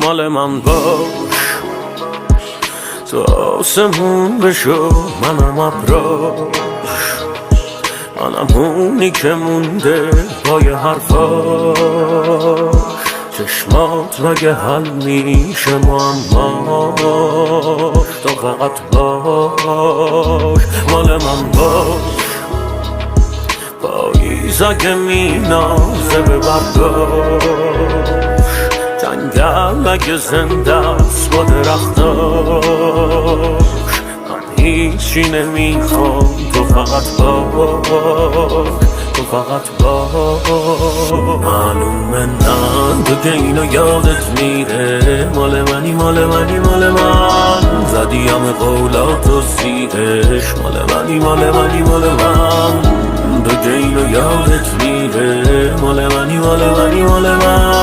مال من باش، تو آسمون بشو منم ابراش، منم اونی که مونده پای حرفاش. چشمات مگه حل میشه معماش، تو فقط باش مال من باش. پاییز اگه مینازه به برداش، جنگل اگه زنده است با درختاش. من هیچی نمیخوام، تو فقط باش، تو فقط باش. معلومه نه تو که اینو یادت میره، مال منی مال منی مال من. زدی همه قولاتو زیرش، مال منی مال منی مال من. تو که اینو یادت میره، مال منی مال منی مال من.